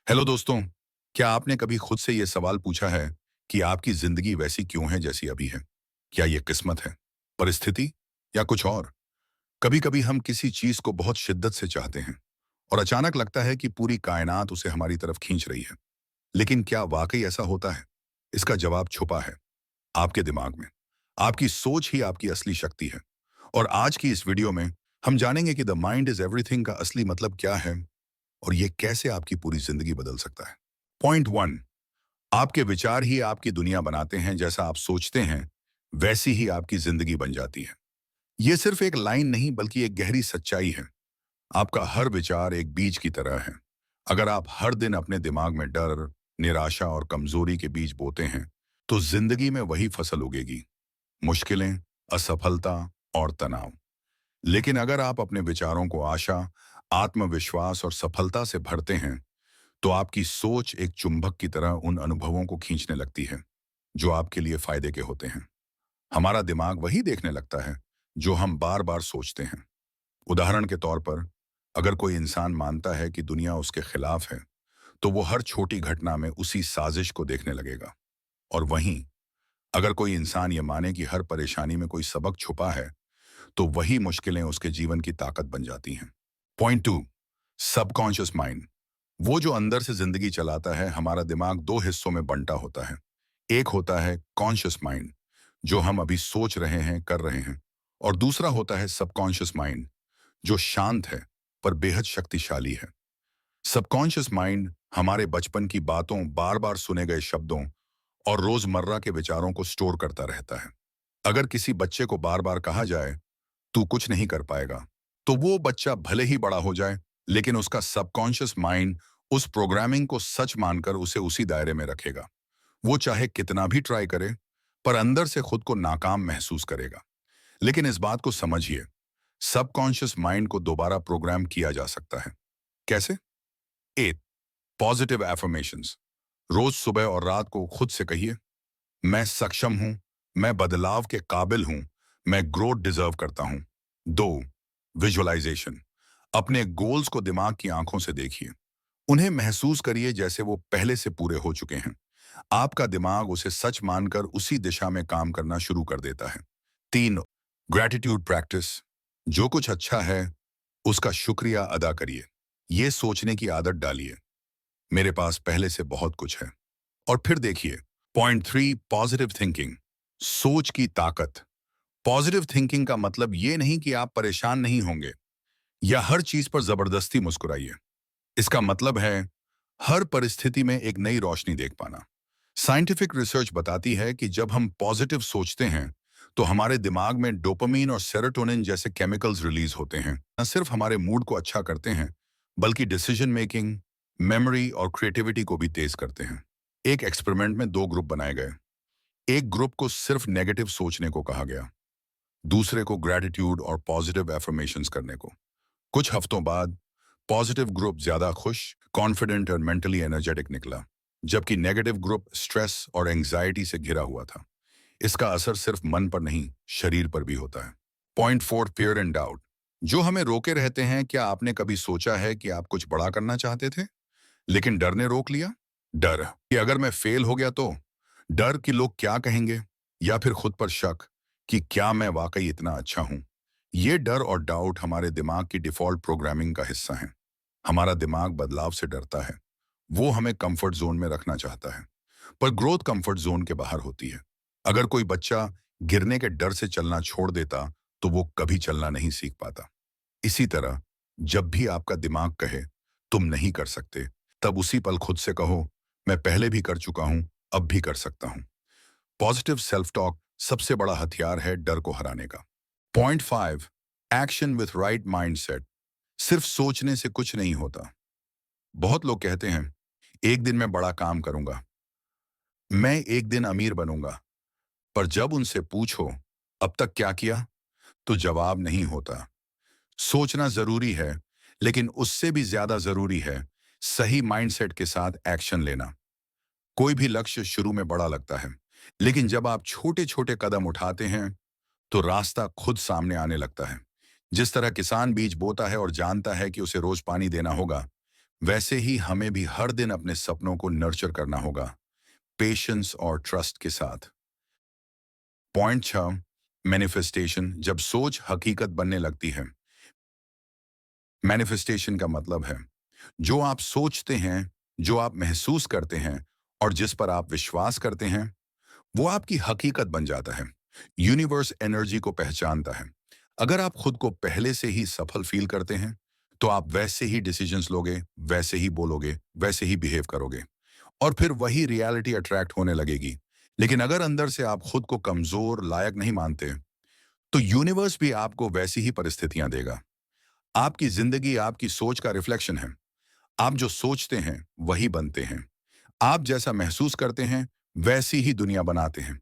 Hello दोस्तों। क्या आपने कभी खुद से ये सवाल पूछा है कि आपकी जिंदगी वैसी क्यों है जैसी अभी है? क्या ये किस्मत है, परिस्थिति, या कुछ और? कभी कभी हम किसी चीज को बहुत शिद्दत से चाहते हैं और अचानक लगता है कि पूरी कायनात उसे हमारी तरफ खींच रही है। लेकिन क्या वाकई ऐसा होता है? इसका जवाब छुपा है आपके दिमाग में। आपकी सोच ही आपकी असली शक्ति है। और आज की इस वीडियो में हम जानेंगे कि द माइंड इज एवरीथिंग का असली मतलब क्या है और ये कैसे आपकी पूरी जिंदगी बदल सकता है। पॉइंट वन, आपके विचार ही आपकी दुनिया बनाते हैं। जैसा आप सोचते हैं वैसी ही आपकी जिंदगी बन जाती है। ये सिर्फ एक लाइन नहीं बल्कि एक गहरी सच्चाई है। आपका हर विचार एक बीज की तरह है। अगर आप हर दिन अपने दिमाग में डर, निराशा और कमजोरी के बीज बोते हैं तो जिंदगी में वही फसल उगेगी। मुश्किलें, असफलता और तनाव। लेकिन अगर आप अपने विचारों को आशा, आत्मविश्वास और सफलता से भरते हैं तो आपकी सोच एक चुंबक की तरह उन अनुभवों को खींचने लगती है जो आपके लिए फायदे के होते हैं। हमारा दिमाग वही देखने लगता है जो हम बार बार सोचते हैं। उदाहरण के तौर पर, अगर कोई इंसान मानता है कि दुनिया उसके खिलाफ है तो वो हर छोटी घटना में उसी साजिश को देखने लगेगा। और वहीं अगर कोई इंसान ये माने कि हर परेशानी में कोई सबक छुपा है तो वही मुश्किलें उसके जीवन की ताकत बन जाती हैं। Point two, subconscious mind. वो जो अंदर से जिंदगी चलाता है। हमारा दिमाग दो हिस्सों में बंटा होता है। एक होता है कॉन्शियस माइंड, जो हम अभी सोच रहे हैं, कर रहे हैं। और दूसरा होता है सबकॉन्शियस माइंड, जो शांत है पर बेहद शक्तिशाली है। सबकॉन्शियस माइंड हमारे बचपन की बातों, बार बार सुने गए शब्दों और रोजमर्रा के विचारों को स्टोर करता रहता है। अगर किसी बच्चे को बार बार कहा जाए तू कुछ नहीं कर पाएगा, तो वो बच्चा भले ही बड़ा हो जाए, लेकिन उसका सबकॉन्शियस माइंड उस प्रोग्रामिंग को सच मानकर उसे उसी दायरे में रखेगा। वो चाहे कितना भी ट्राई करे, पर अंदर से खुद को नाकाम महसूस करेगा। लेकिन इस बात को समझिए, सबकॉन्शियस माइंड को दोबारा प्रोग्राम किया जा सकता है। कैसे? Eight, positive affirmations. रोज सुबह और रात को खुद से कहिए, मैं सक्षम हूं, मैं बदलाव के काबिल हूं, मैं ग्रोथ डिजर्व करता हूं। दो, विजुअलाइजेशन। अपने गोल्स को दिमाग की आंखों से देखिए। उन्हें महसूस करिए जैसे वो पहले से पूरे हो चुके हैं। आपका दिमाग उसे सच मानकर उसी दिशा में काम करना शुरू कर देता है। तीन, ग्रैटिट्यूड प्रैक्टिस। जो कुछ अच्छा है उसका शुक्रिया अदा करिए। ये सोचने की आदत डालिए, मेरे पास पहले से बहुत कुछ है। और फिर देखिए, पॉइंट थ्री, पॉजिटिव थिंकिंग। सोच की ताकत। पॉजिटिव थिंकिंग का मतलब ये नहीं कि आप परेशान नहीं होंगे या हर चीज पर जबरदस्ती मुस्कुराइए। इसका मतलब है हर परिस्थिति में एक नई रोशनी देख पाना। साइंटिफिक रिसर्च बताती है कि जब हम पॉजिटिव सोचते हैं तो हमारे दिमाग में डोपामीन और सेरोटोनिन जैसे केमिकल्स रिलीज होते हैं। न सिर्फ हमारे मूड को अच्छा करते हैं बल्कि डिसीजन मेकिंग, मेमोरी और क्रिएटिविटी को भी तेज करते हैं। एक एक्सपेरिमेंट में दो ग्रुप बनाए गए। एक ग्रुप को सिर्फ नेगेटिव सोचने को कहा गया, दूसरे को ग्रैटिट्यूड और पॉजिटिव एफर्मेशंस करने को। कुछ हफ्तों बाद पॉजिटिव ग्रुप ज्यादा खुश, कॉन्फिडेंट और मेंटली एनर्जेटिक निकला, जबकि नेगेटिव ग्रुप स्ट्रेस और एंजाइटी से घिरा हुआ था। इसका असर सिर्फ मन पर नहीं, शरीर पर भी होता है। Point four, fear and doubt. जो हमें रोके रहते हैं। क्या आपने कभी सोचा है कि आप कुछ बड़ा करना चाहते थे लेकिन डर ने रोक लिया? डर कि अगर मैं फेल हो गया तो, डर कि लोग क्या कहेंगे, या फिर खुद पर शक कि क्या मैं वाकई इतना अच्छा हूं। ये डर और डाउट हमारे दिमाग की डिफॉल्ट प्रोग्रामिंग का हिस्सा है। हमारा दिमाग बदलाव से डरता है। वो हमें कंफर्ट जोन में रखना चाहता है, पर ग्रोथ कंफर्ट जोन के बाहर होती है। अगर कोई बच्चा गिरने के डर से चलना छोड़ देता तो वो कभी चलना नहीं सीख पाता। इसी तरह जब भी आपका दिमाग कहे तुम नहीं कर सकते, तब उसी पल खुद से कहो, मैं पहले भी कर चुका हूं, अब भी कर सकता हूं। पॉजिटिव सेल्फ टॉक सबसे बड़ा हथियार है डर को हराने का। Point five, action with right mindset. सिर्फ सोचने से कुछ नहीं होता। बहुत लोग कहते हैं, एक दिन मैं बड़ा काम करूंगा, मैं एक दिन अमीर बनूंगा। पर जब उनसे पूछो अब तक क्या किया, तो जवाब नहीं होता। सोचना जरूरी है, लेकिन उससे भी ज्यादा जरूरी है सही माइंडसेट के साथ एक्शन लेना। कोई भी लक्ष्य शुरू में बड़ा लगता है, लेकिन जब आप छोटे छोटे कदम उठाते हैं तो रास्ता खुद सामने आने लगता है। जिस तरह किसान बीज बोता है और जानता है कि उसे रोज पानी देना होगा, वैसे ही हमें भी हर दिन अपने सपनों को नर्चर करना होगा, पेशेंस और ट्रस्ट के साथ। पॉइंट 6, मैनिफेस्टेशन, जब सोच हकीकत बनने लगती है। मैनिफेस्टेशन का मतलब है जो आप सोचते हैं, जो आप महसूस करते हैं और जिस पर आप विश्वास करते हैं, वो आपकी हकीकत बन जाता है। यूनिवर्स एनर्जी को पहचानता है। अगर आप खुद को पहले से ही सफल फील करते हैं, तो आप वैसे ही डिसीजंस लोगे, वैसे ही बोलोगे, वैसे ही बिहेव करोगे और फिर वही रियलिटी अट्रैक्ट होने लगेगी। लेकिन अगर अंदर से आप खुद को कमजोर, लायक नहीं मानते, तो यूनिवर्स भी आपको वैसी ही परिस्थितियां देगा। आपकी जिंदगी आपकी सोच का रिफ्लेक्शन है। आप जो सोचते हैं, वही बनते हैं। आप जैसा महसूस करते हैं, वैसी ही दुनिया बनाते हैं।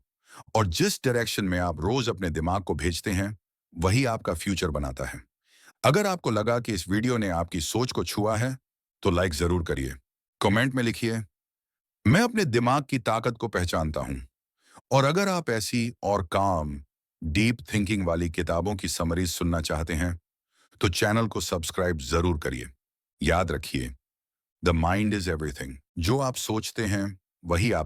और जिस डायरेक्शन में आप रोज अपने दिमाग को भेजते हैं, वही आपका फ्यूचर बनाता है। अगर आपको लगा कि इस वीडियो ने आपकी सोच को छुआ है, तो लाइक जरूर करिए। कमेंट में लिखिए, मैं अपने दिमाग की ताकत को पहचानता हूं। और अगर आप ऐसी और काम, डीप थिंकिंग वाली किताबों की समरीज सुनना चाहते हैं, तो चैनल को सब्सक्राइब जरूर करिए। याद रखिए, द माइंड इज एवरीथिंग। जो आप सोचते हैं, वही आप